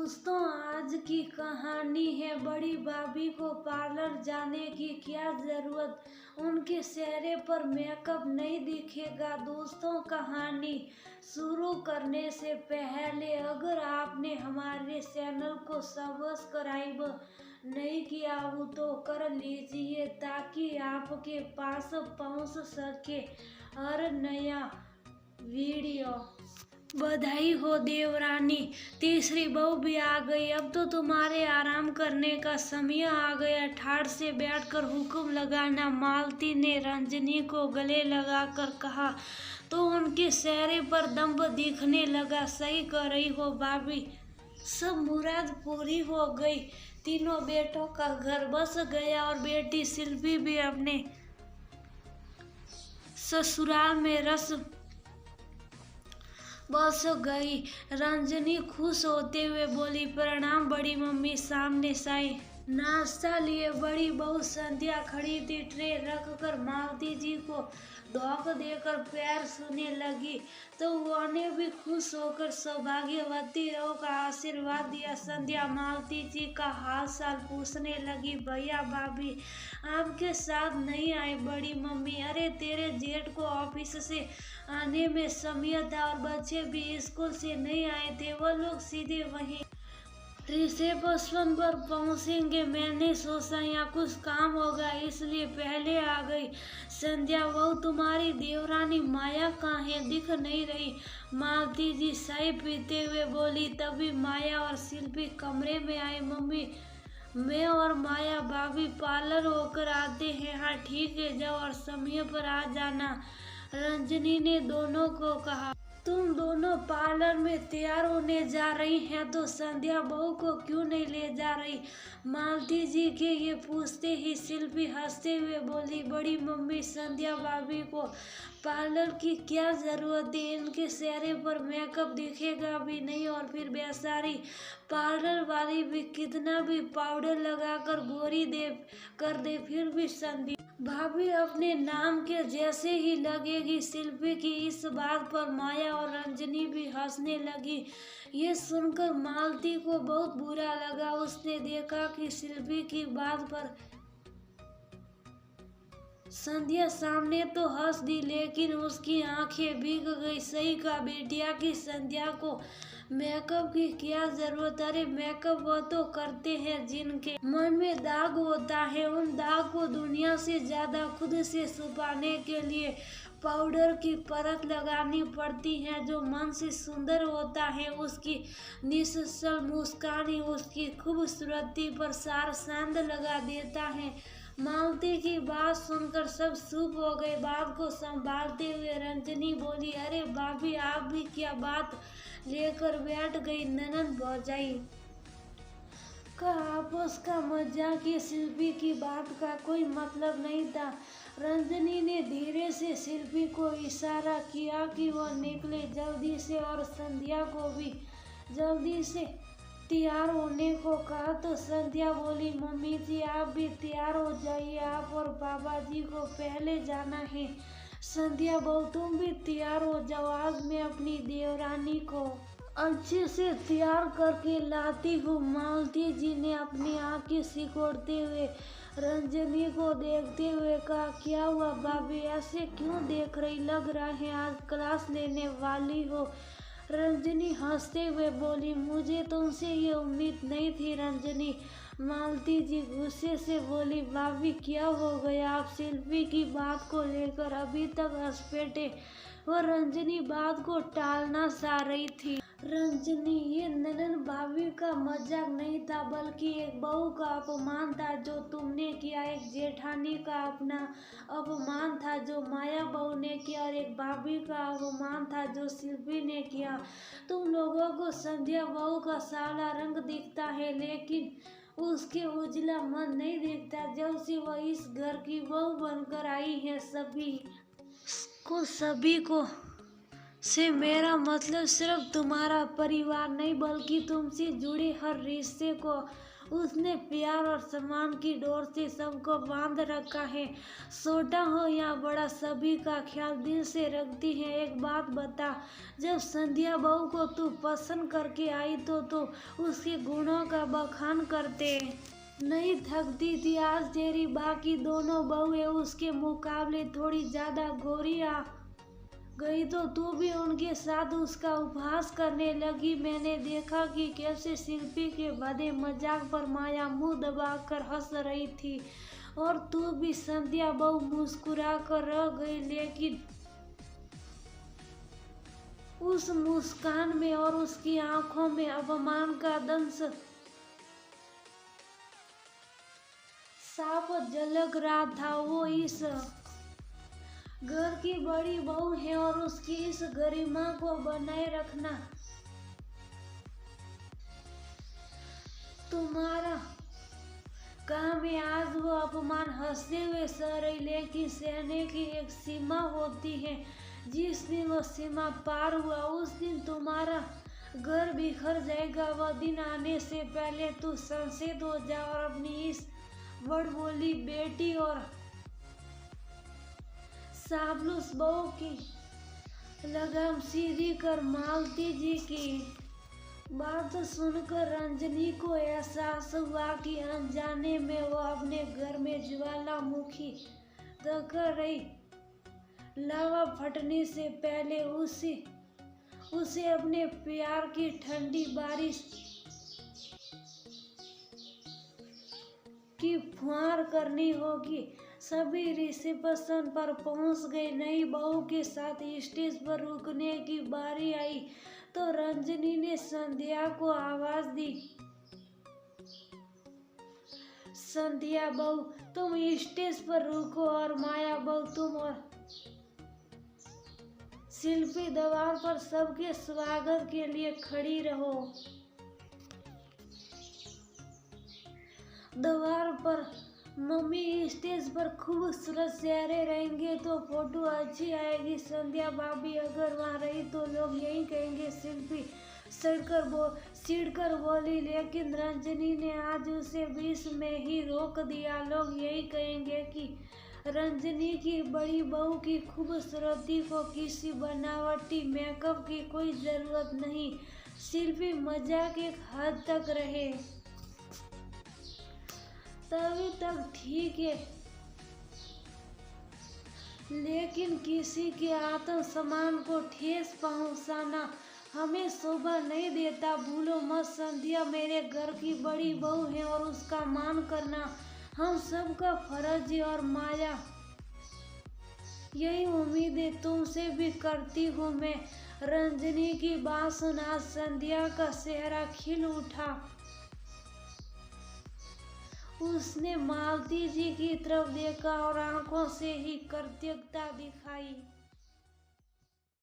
दोस्तों, आज की कहानी है बड़ी भाभी को पार्लर जाने की क्या जरूरत, उनके चेहरे पर मेकअप नहीं दिखेगा। दोस्तों, कहानी शुरू करने से पहले अगर आपने हमारे चैनल को सब्सक्राइब नहीं किया हो तो कर लीजिए ताकि आपके पास पहुंच सके हर नया वीडियो। बधाई हो देवरानी, तीसरी बहू भी आ गई। अब तो तुम्हारे आराम करने का समय आ गया। ठाठ से बैठकर हुक्म लगाना, मालती ने रंजनी को गले लगाकर कहा तो उनके चेहरे पर दम्भ दिखने लगा। सही कह रही हो भाभी, सब मुराद पूरी हो गई। तीनों बेटों का घर बस गया और बेटी शिल्पी भी अपने ससुराल में रस बस गई। रंजनी खुश होते हुए बोली, प्रणाम बड़ी मम्मी। सामने साई नाश्ता लिए बड़ी बहू संध्या खड़ी थी। ट्रे रखकर मालती जी को धोख देकर पैर छूने लगी तो उन्होंने भी खुश होकर सौभाग्यवती रहो का आशीर्वाद दिया। संध्या मालती जी का हाल चाल पूछने लगी। भैया भाभी आपके साथ नहीं आए बड़ी मम्मी? अरे तेरे जेठ को ऑफिस से आने में समय था और बच्चे भी स्कूल से नहीं आए थे, वो लोग सीधे वहीं रिसेप्शन पर पहुंचेंगे। मैंने सोचा यहाँ कुछ काम होगा इसलिए पहले आ गई। संध्या वो तुम्हारी देवरानी माया कहाँ है, दिख नहीं रही? मालती जी चाय पीते हुए बोली। तभी माया और शिल्पी कमरे में आए। मम्मी, मैं और माया भाभी पार्लर होकर आते हैं। हाँ ठीक है, जाओ और समय पर आ जाना, रंजनी ने दोनों को कहा। तुम दोनों पार्लर में तैयार होने जा रही हैं तो संध्या बहू को क्यों नहीं ले जा रही? मालती जी के ये पूछते ही शिल्पी हंसते हुए बोली, बड़ी मम्मी संध्या भाभी को पार्लर की क्या जरूरत है, इनके चेहरे पर मेकअप दिखेगा भी नहीं और फिर बेचारी पार्लर वाली भी कितना भी पाउडर लगाकर गोरी कर दे फिर भी संध्या भाभी अपने नाम के जैसे ही लगेगी। शिल्पी की इस बात पर माया और रंजनी भी हंसने लगी। ये सुनकर मालती को बहुत बुरा लगा। उसने देखा कि शिल्पी की बात पर संध्या सामने तो हंस दी लेकिन उसकी आंखें भीग गई। सही कहा बेटिया की संध्या को मेकअप की क्या जरूरत? अरे मेकअप वो तो करते हैं जिनके मन में दाग होता है। उन दाग को दुनिया से ज्यादा खुद से छुपाने के लिए पाउडर की परत लगानी पड़ती है। जो मन से सुंदर होता है उसकी निश्चल मुस्कान ही उसकी खूबसूरती पर सार चांद लगा देता है। मालती की बात सुनकर सब चुप हो गए। बात को संभालते हुए रंजनी बोली, अरे भाभी आप भी क्या बात लेकर बैठ गई? ननद भौजाई का आपस का मजाक ये शिल्पी की बात का कोई मतलब नहीं था। रंजनी ने धीरे से शिल्पी को इशारा किया कि वो निकले जल्दी से और संध्या को भी जल्दी से तैयार होने को कहा तो संध्या बोली, मम्मी जी आप भी तैयार हो जाइए, आप और बाबा जी को पहले जाना है। संध्या बहू तुम भी तैयार हो जाओ, आज मैं अपनी देवरानी को अच्छे से तैयार करके लाती हूँ। मालती जी ने अपनी आंखें सिकोड़ते हुए रंजनी को देखते हुए कहा, क्या हुआ भाभी, ऐसे क्यों देख रही? लग रहा है आज क्लास लेने वाली हो। रंजनी हंसते हुए बोली, मुझे तुमसे ये उम्मीद नहीं थी रंजनी। मालती जी गुस्से से बोली, भाभी क्या हो गया? आप शिल्पी की बात को लेकर अभी तक हंसपेटे। वह रंजनी बात को टालना चाह रही थी। रंजनी, ये ननद भाभी का मजाक नहीं था बल्कि एक बहू का अपमान था जो तुमने किया। एक जेठानी का अपना अपमान था जो माया बहू ने किया और एक भाभी का अपमान था जो शिल्पी ने किया। तुम लोगों को संध्या बहू का सावला रंग दिखता है लेकिन उसके उजला मन नहीं दिखता। जब से वह इस घर की बहू बनकर आई है सभी को से मेरा मतलब सिर्फ तुम्हारा परिवार नहीं बल्कि तुमसे जुड़े हर रिश्ते को उसने प्यार और सम्मान की डोर से सबको बांध रखा है। छोटा हो या बड़ा, सभी का ख्याल दिल से रखती है। एक बात बता, जब संध्या बहू को तू पसंद करके आई तो उसके गुणों का बखान करते नहीं थकती थी। आज तेरी बाकी दोनों बहुएं उसके मुकाबले थोड़ी ज्यादा गोरी आ गई तो तू भी उनके साथ उसका उपहास करने लगी। मैंने देखा कि कैसे शिल्पी के भदे मजाक पर माया मुंह दबाकर हंस रही थी और तू भी। संध्या बहू मुस्कुरा कर रह गई, लेकिन उस मुस्कान में और उसकी आंखों में अपमान का दंश साफ झलक रहा था। वो इस घर की बड़ी बहू है और उसकी इस गरिमा को बनाए रखना तुम्हारा काम है। आज वो अपमान हंसते हुए सह रही, लेकिन सहने की एक सीमा होती है। जिस दिन वो सीमा पार हुआ उस दिन तुम्हारा घर बिखर जाएगा। वह दिन आने से पहले तू संशय हो जा और अपनी इस बड़बोली बेटी और साबलुस बहू की लगाम सीधी कर। मालती जी की बात सुनकर रंजनी को एहसास हुआ कि अनजाने में वो अपने घर में ज्वालामुखी दहक रही। लावा फटने से पहले उसे अपने प्यार की ठंडी बारिश की फुहार करनी होगी। सभी रिसेप्शन पर पहुंच गए। नई बहू के साथ स्टेज पर रुकने की बारी आई तो रंजनी ने संध्या को आवाज दी, संध्या बहू तुम स्टेज पर रुको और माया बहू तुम और शिल्पी द्वार पर सबके स्वागत के लिए खड़ी रहो। द्वार पर मम्मी स्टेज पर खूबसूरत चेहरे रहेंगे तो फोटो अच्छी आएगी। संध्या भाभी अगर वहाँ रही तो लोग यही कहेंगे शिल्पी चिढ़कर बोली, लेकिन रंजनी ने आज उसे बीच में ही रोक दिया। लोग यही कहेंगे कि रंजनी की बड़ी बहू की खूबसूरती को किसी बनावटी मेकअप की कोई जरूरत नहीं। शिल्पी मजाक एक हद तक रहे तभी तक ठीक है, लेकिन किसी के आत्मसम्मान को ठेस पहुंचाना हमें शोभा नहीं देता। भूलो मत संध्या मेरे घर की बड़ी बहू है और उसका मान करना हम सबका फर्ज है। और माया यही उम्मीद तुमसे भी करती हूँ मैं। रंजनी की बात सुना संध्या का चेहरा खिल उठा। उसने मालती जी की तरफ देखा और आंखों से ही कृतज्ञता दिखाई।